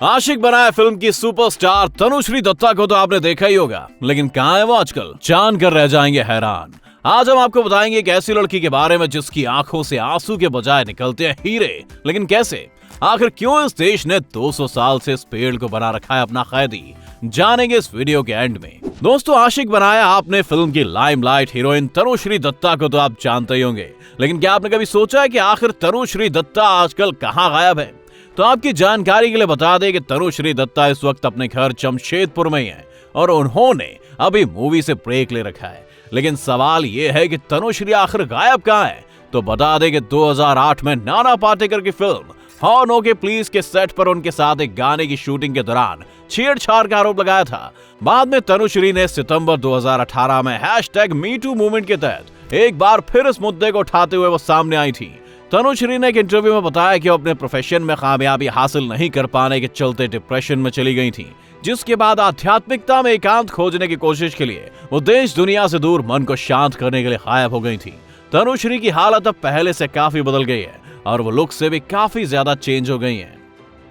आशिक बनाए फिल्म की सुपरस्टार तनुश्री दत्ता को तो आपने देखा ही होगा, लेकिन कहाँ है वो आजकल? जानकर रह जाएंगे हैरान। आज हम आपको बताएंगे एक ऐसी लड़की के बारे में जिसकी आंखों से आंसू के बजाय निकलते हैं हीरे। लेकिन कैसे? आखिर क्यों इस देश ने 200 साल से इस पेड़ को बना रखा है अपना कैदी? जानेंगे इस वीडियो के एंड में। दोस्तों, आशिक बनाया आपने फिल्म की लाइमलाइट हीरोइन तनुश्री दत्ता को तो आप जानते ही होंगे, लेकिन क्या आपने कभी सोचा है कि आखिर तनुश्री दत्ता आजकल कहाँ गायब है? तो आपकी जानकारी के लिए बता दें कि तनुश्री दत्ता इस वक्त अपने घर जमशेदपुर में ही है और उन्होंने अभी मूवी से ब्रेक ले रखा है। लेकिन सवाल ये है कि तनुश्री आखिर गायब कहाँ है? तो बता दें कि 2008 में नाना पाटेकर की फिल्म हाँ नो के प्लीज के सेट पर उनके साथ एक गाने की शूटिंग के दौरान छेड़छाड़ का आरोप लगाया था। बाद में तनुश्री ने सितंबर 2018 में #MeToo मूवमेंट के तहत एक बार फिर इस मुद्दे को उठाते हुए वो सामने आई थी। तनुश्री ने एक इंटरव्यू में बताया कि वो अपने प्रोफेशन में कामयाबी हासिल नहीं कर पाने के चलते डिप्रेशन में चली गई थी, जिसके बाद आध्यात्मिकता में एकांत खोजने की कोशिश के लिए वो देश दुनिया से दूर मन को शांत करने के लिए गायब हो गई थी। तनुश्री की हालत अब पहले से काफी बदल गई है और वो लुक से भी काफी ज्यादा चेंज हो गई हैं।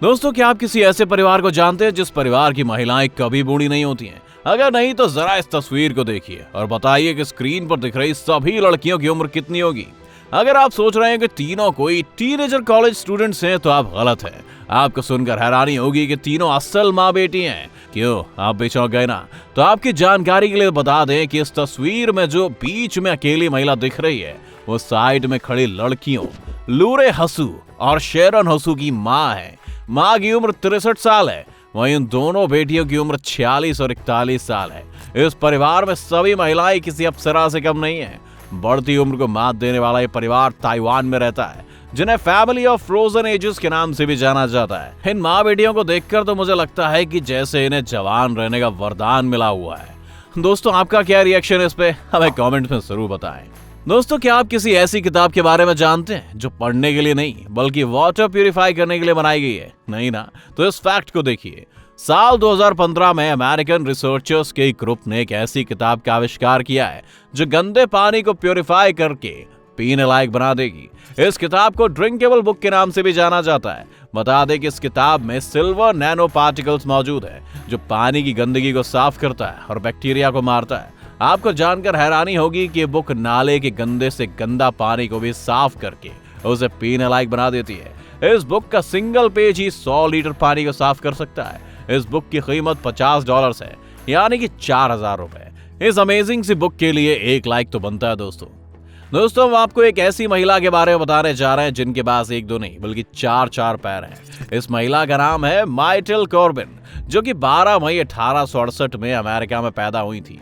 दोस्तों, क्या आप किसी ऐसे परिवार को जानते हैं जिस परिवार की महिलाएं कभी बूढ़ी नहीं होती हैं? अगर नहीं तो जरा इस तस्वीर को देखिए और बताइए कि स्क्रीन पर दिख रही सभी लड़कियों की उम्र कितनी होगी। अगर आप सोच रहे हैं कि तीनों कोई टीनेजर कॉलेज स्टूडेंट्स हैं तो आप गलत हैं। आपको सुनकर हैरानी होगी कि तीनों असल माँ बेटी हैं। क्यों, आप भी चौंक गए ना? तो आपकी जानकारी के लिए बता दें कि इस तस्वीर में जो बीच में अकेली महिला दिख रही है वो साइड में खड़ी लड़कियों लूरे हसू और शेरन हसू की माँ है। माँ की उम्र 63 साल है, वहीं उन दोनों बेटियों की उम्र 46 और 41 साल है। इस परिवार में सभी महिलाएं किसी अप्सरा से कम नहीं है। बढ़ती उम्र को मात देने वाला ये परिवार ताइवान में रहता है, जिन्हें फैमिली ऑफ फ्रोजन एजेस के नाम से भी जाना जाता है। इन माँ बेटियों को देखकर तो मुझे लगता है कि जैसे इन्हें जवान रहने का वरदान मिला हुआ है। दोस्तों, आपका क्या रिएक्शन है इस पे? हमें कमेंट में जरूर बताएं। दोस्तों, क्या आप किसी ऐसी किताब के बारे में जानते हैं जो पढ़ने के लिए नहीं बल्कि वाटर प्यूरिफाई करने के लिए बनाई गई है? नहीं ना? तो इस फैक्ट को देखिए। साल 2015 में अमेरिकन रिसर्चर्स के ग्रुप ने एक ऐसी किताब का आविष्कार किया है जो गंदे पानी को प्यूरिफाई करके पीने लायक बना देगी। इस किताब को ड्रिंकेबल बुक के नाम से भी जाना जाता है। बता दें कि इस किताब में सिल्वर नैनो पार्टिकल्स मौजूद है जो पानी की गंदगी को साफ करता है और बैक्टीरिया को मारता है। आपको जानकर हैरानी होगी कि ये बुक नाले के गंदे से गंदा पानी को भी साफ करके उसे पीने लायक बना देती है। इस बुक का सिंगल पेज ही 100 लीटर पानी को साफ कर सकता है। इस बुक की कीमत $50 है, यानी कि 4000 रुपए। इस अमेजिंग सी बुक के लिए एक लाइक तो बनता है। दोस्तों, हम आपको एक ऐसी महिला के बारे में बताने जा रहे हैं जिनके पास एक दो नहीं बल्कि 4 पैर हैं। इस महिला का नाम है माइटल कॉर्बिन, जो कि 12 मई 1868 में अमेरिका में पैदा हुई थी।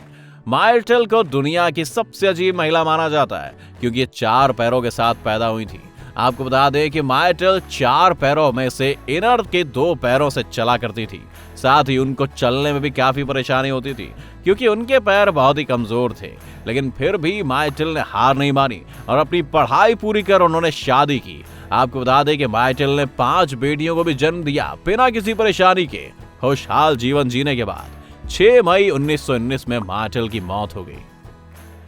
माइटल को दुनिया की सबसे अजीब महिला माना जाता है क्योंकि ये 4 पैरों के साथ पैदा हुई थी। आपको बता दें कि माइटल 4 पैरों में से इनर के 2 पैरों से चला करती थी। साथ ही उनको चलने में भी काफी परेशानी होती थी क्योंकि उनके पैर बहुत ही कमजोर थे। लेकिन फिर भी माइटल ने हार नहीं मानी और अपनी पढ़ाई पूरी कर उन्होंने शादी की। आपको बता दें कि माइटल ने 5 बेटियों को भी जन्म दिया बिना किसी परेशानी के। खुशहाल जीवन जीने के बाद 6 मई 1919 में माइटल की मौत हो गई।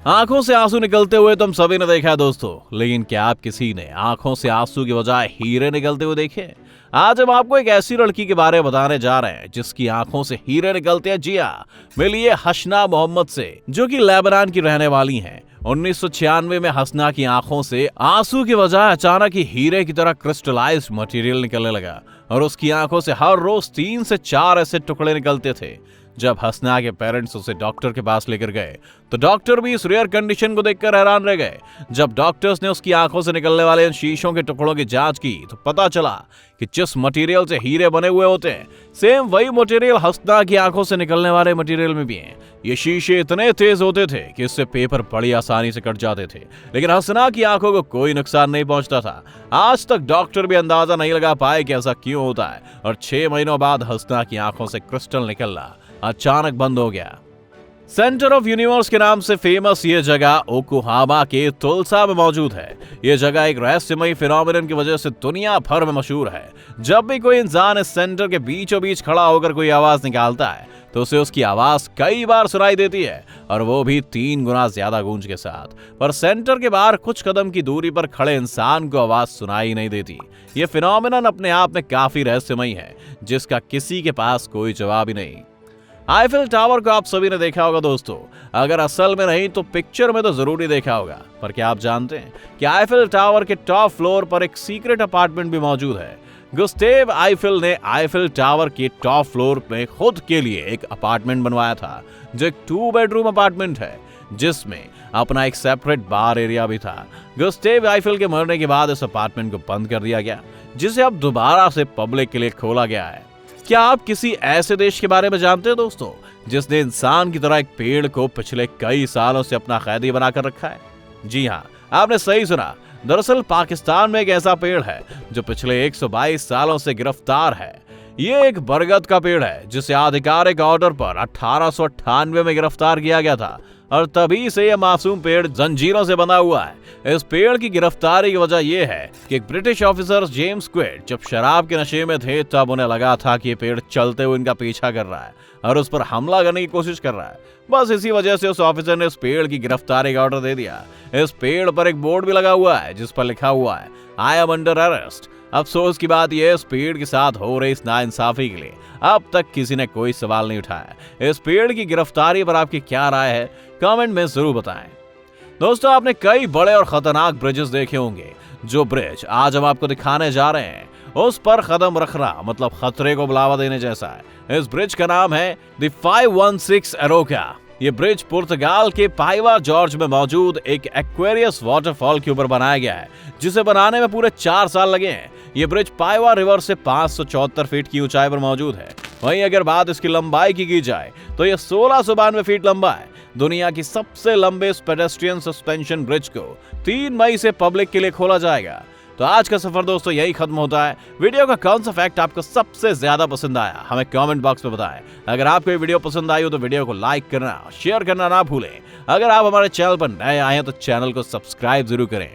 आंखों से आंसू निकलते हुए तो हम सभी ने देखा है दोस्तों, लेकिन क्या आप किसी ने आंखों से आंसू की बजाय हीरे निकलते हुए देखे? आज हम आपको एक ऐसी लड़की के बारे में बताने जा रहे हैं जिसकी आंखों से हीरे निकलते हैं। जी हां, मिलिए हसना मोहम्मद से, जो कि लेबनान की रहने वाली हैं। 1996 में हसना की आंखों से आंसू की बजाय अचानक ही हीरे की तरह क्रिस्टलाइज्ड मटेरियल निकलने लगा और उसकी आंखों से हर रोज 3 से 4 ऐसे टुकड़े निकलते थे। जब हसना के पेरेंट्स उसे डॉक्टर के पास लेकर गए तो डॉक्टर भी इस रेयर कंडीशन को देखकर हैरान रह गए। जब डॉक्टर्स ने उसकी आंखों से निकलने वाले इन शीशों के टुकड़ों की जांच की तो पता चला कि जिस मटेरियल से हीरे बने हुए होते हैं, सेम वही मटेरियल हसना की आंखों से निकलने वाले मटेरियल में भी है। ये शीशे इतने तेज होते थे कि इससे पेपर बड़ी आसानी से कट जाते थे, लेकिन हसना की आंखों को कोई नुकसान नहीं पहुंचता था। आज तक डॉक्टर भी अंदाजा नहीं लगा पाए कि ऐसा क्यों होता है और 6 महीनों बाद हसना की आंखों से क्रिस्टल निकलना अचानक बंद हो गया। सेंटर ऑफ यूनिवर्स के नाम से फेमस ये जगह ओक्लाहोमा के तुलसा में मौजूद है। ये जगह एक रहस्यमयी फिनोमिनन की वजह से दुनिया भर में मशहूर है। जब भी कोई इंसान इस सेंटर के बीचों बीच खड़ा होकर कोई आवाज निकालता है तो उसे उसकी आवाज कई बार सुनाई देती है, और वो भी 3 गुना ज्यादा गूंज के साथ। पर सेंटर के बाहर कुछ कदम की दूरी पर खड़े इंसान को आवाज सुनाई नहीं देती। ये फिनोमिनन अपने आप में काफी रहस्यमयी है, जिसका किसी के पास कोई जवाब ही नहीं। आईफिल टावर को आप सभी ने देखा होगा दोस्तों, अगर असल में नहीं तो पिक्चर में तो जरूर ही देखा होगा। पर क्या आप जानते हैं कि आईफिल टावर के टॉप फ्लोर पर एक सीक्रेट अपार्टमेंट भी मौजूद है। गुस्टेव आईफिल ने आईफिल टावर के टॉप फ्लोर में खुद के लिए एक अपार्टमेंट बनवाया था, जो एक 2 बेडरूम अपार्टमेंट है, जिसमें अपना एक सेपरेट बार एरिया भी था। गुस्टेव आईफिल के मरने के बाद इस अपार्टमेंट को बंद कर दिया गया, जिसे अब दोबारा से पब्लिक के लिए खोला गया है। क्या आप किसी ऐसे देश के बारे में जानते हैं दोस्तों, जिसने इंसान की तरह एक पेड़ को पिछले कई सालों से अपना कैदी बनाकर रखा है? जी हाँ, आपने सही सुना। दरअसल पाकिस्तान में एक ऐसा पेड़ है जो पिछले 122 सालों से गिरफ्तार है। ये एक बरगद का पेड़ है, जिसे आधिकारिक ऑर्डर पर 1898 में गिरफ्तार किया गया था, और तभी से यह मासूम पेड़ जंजीरों से बंधा हुआ है। इस पेड़ की गिरफ्तारी की वजह यह है कि एक ब्रिटिश ऑफिसर जेम्स क्वेड जब शराब के नशे में थे, तब उन्हें लगा था कि ये पेड़ चलते हुए इनका पीछा कर रहा है और उस पर हमला करने की कोशिश कर रहा है। बस इसी वजह से उस ऑफिसर ने इस पेड़ की गिरफ्तारी का ऑर्डर दे दिया। इस पेड़ पर एक बोर्ड भी लगा हुआ है, जिस पर लिखा हुआ है, आई एम अंडर अरेस्ट। अफसोस की बात यह, इस पेड़ के साथ हो रही इस नाइंसाफी के लिए अब तक किसी ने कोई सवाल नहीं उठाया। इस पेड़ की गिरफ्तारी पर आपकी क्या राय है, कमेंट में जरूर बताएं। दोस्तों, आपने कई बड़े और खतरनाक ब्रिजेस देखे होंगे। जो ब्रिज आज हम आपको दिखाने जा रहे हैं, उस पर कदम रखना मतलब खतरे को बढ़ावा देने जैसा है। इस ब्रिज का नाम है द 516 एरोका। ये ब्रिज पुर्तगाल के पाइवा जॉर्ज में मौजूद एक एक्वेरियस वाटरफॉल के ऊपर बनाया गया है, जिसे बनाने में पूरे 4 साल लगे हैं। ये ब्रिज पाइवा रिवर से 574 फीट की ऊंचाई पर मौजूद है। वहीं अगर बात इसकी लंबाई की जाए तो यह 1692 फीट लंबा है। दुनिया की सबसे लंबे पेडेस्ट्रियन सस्पेंशन ब्रिज को 3 मई से पब्लिक के लिए खोला जाएगा। तो आज का सफर दोस्तों यही खत्म होता है। वीडियो का कौन सा फैक्ट आपको सबसे ज्यादा पसंद आया, हमें कमेंट बॉक्स में बताएं। अगर आपको ये वीडियो पसंद आई हो तो वीडियो को लाइक करना, शेयर करना ना भूलें। अगर आप हमारे चैनल पर नए आए हैं तो चैनल को सब्सक्राइब जरूर करें।